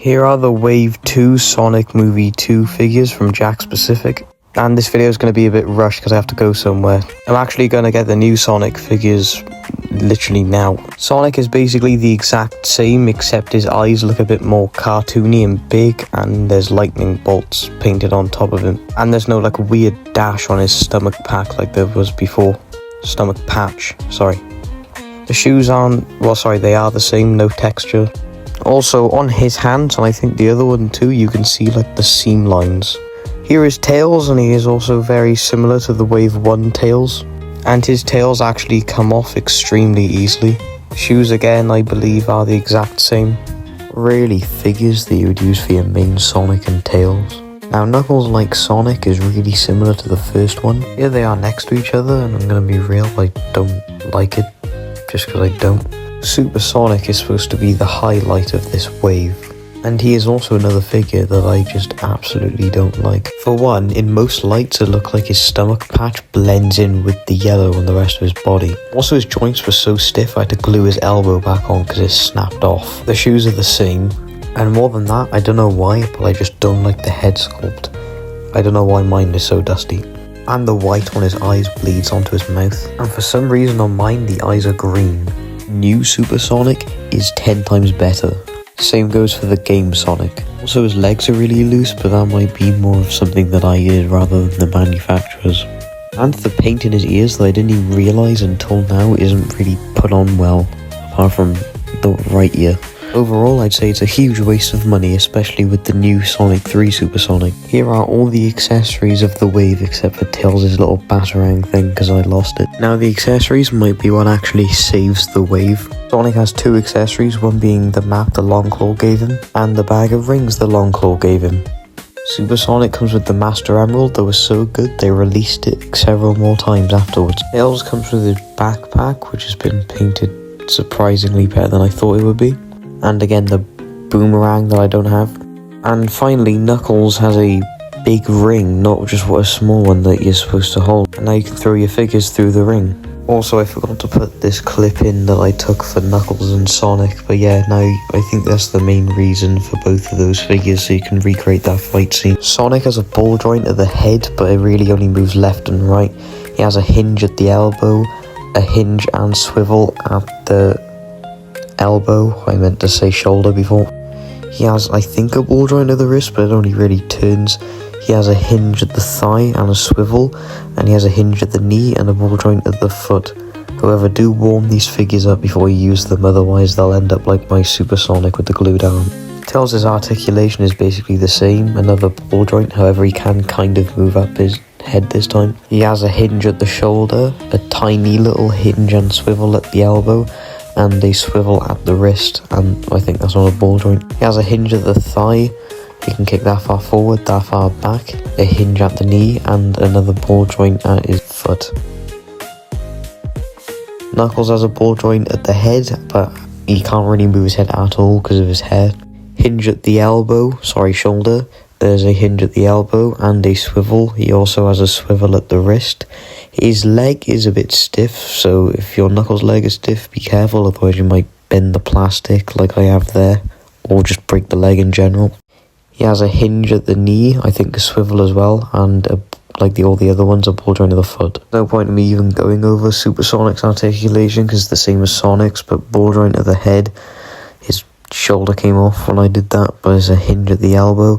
Here are the Wave 2 Sonic Movie 2 figures from Jakks Pacific. And this video is going to be a bit rushed because I have to go somewhere. I'm actually going to get the new Sonic figures literally now. Sonic is basically the exact same, except his eyes look a bit more cartoony and big, and there's lightning bolts painted on top of him. And there's no like weird dash on his stomach pack like there was before. Stomach patch, sorry. The shoes aren't, well sorry, they are the same, no texture. Also on his hands, and I think the other one too, you can see like the seam lines. Here is Tails, and he is also very similar to the Wave 1 Tails. And his tails actually come off extremely easily. Shoes again, I believe, are the exact same. Really figures that you would use for your main Sonic and Tails. Now Knuckles, like Sonic, is really similar to the first one. Here they are next to each other, and I'm gonna be real, I don't like it, just because I don't. Super Sonic is supposed to be the highlight of this wave, and he is also another figure that I just absolutely don't like. For one, in most lights it looked like his stomach patch blends in with the yellow on the rest of his body. Also his joints were so stiff I had to glue his elbow back on because it snapped off. The shoes are the same, and more than that, I don't know why, but I just don't like the head sculpt. I don't know why mine is so dusty. And the white on his eyes bleeds onto his mouth, and for some reason on mine the eyes are green. New Super Sonic is 10 times better. Same goes for the game Sonic. Also his legs are really loose, but that might be more of something that I did rather than the manufacturers. And the paint in his ears that I didn't even realise until now isn't really put on well, apart from the right ear. Overall, I'd say it's a huge waste of money, especially with the new Sonic 3 Super Sonic. Here are all the accessories of the wave except for Tails' little Batarang thing because I lost it. Now the accessories might be what actually saves the wave. Sonic has two accessories, one being the map the Long Claw gave him, and the bag of rings the Long Claw gave him. Super Sonic comes with the Master Emerald that was so good they released it several more times afterwards. Tails comes with his backpack, which has been painted surprisingly better than I thought it would be. And again the boomerang that I don't have. And finally Knuckles has a big ring, not just a small one that you're supposed to hold. And now you can throw your figures through the ring. Also I forgot to put this clip in that I took for Knuckles and Sonic, but yeah, now I think that's the main reason for both of those figures, so you can recreate that fight scene. Sonic has a ball joint at the head, but it really only moves left and right. He has a hinge at the elbow, a hinge and swivel at the elbow, I meant to say shoulder before. He has, I think, a ball joint at the wrist, but it only really turns. He has a hinge at the thigh and a swivel, and he has a hinge at the knee and a ball joint at the foot. However, do warm these figures up before you use them, otherwise they'll end up like my Super Sonic with the glued arm. Tails' articulation is basically the same, another ball joint, however he can kind of move up his head this time. He has a hinge at the shoulder, a tiny little hinge and swivel at the elbow, and a swivel at the wrist, and I think that's not a ball joint. He has a hinge at the thigh, you can kick that far forward, that far back, a hinge at the knee, and another ball joint at his foot. Knuckles has a ball joint at the head, but he can't really move his head at all because of his hair. Hinge at the elbow, shoulder. There's a hinge at the elbow and a swivel. He also has a swivel at the wrist. His leg is a bit stiff, so if your Knuckles' leg is stiff, be careful, otherwise you might bend the plastic like I have there, or just break the leg in general. He has a hinge at the knee, I think a swivel as well, and like all the other ones, a ball joint of the foot. No point in me even going over Super Sonic's articulation because it's the same as Sonic's, but ball joint at the head, his shoulder came off when I did that, but there's a hinge at the elbow.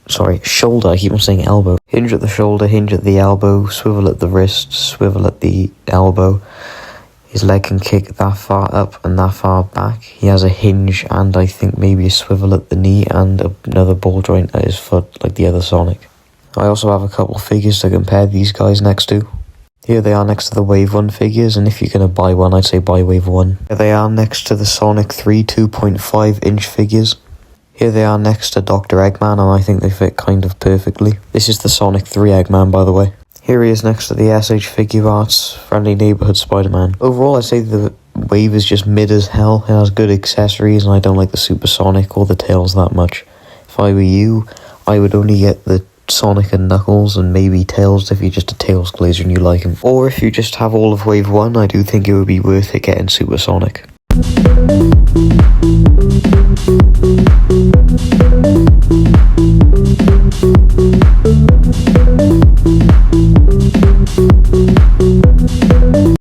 Shoulder, I keep on saying elbow. Hinge at the shoulder, hinge at the elbow, swivel at the wrist, swivel at the elbow. His leg can kick that far up and that far back. He has a hinge and I think maybe a swivel at the knee and another ball joint at his foot like the other Sonic. I also have a couple figures to compare these guys next to. Here they are next to the Wave 1 figures, and if you're going to buy one, I'd say buy Wave 1. Here they are next to the Sonic 3 2.5 inch figures. Here they are next to Dr. Eggman, and I think they fit kind of perfectly. This is the Sonic 3 Eggman, by the way. Here he is next to the SH Figure Arts Friendly Neighborhood Spider-Man. Overall, I'd say the wave is just mid as hell. It has good accessories, and I don't like the Super Sonic or the Tails that much. If I were you, I would only get the Sonic and Knuckles and maybe Tails if you're just a Tails glazer and you like him. Or if you just have all of Wave 1, I do think it would be worth it getting Super Sonic.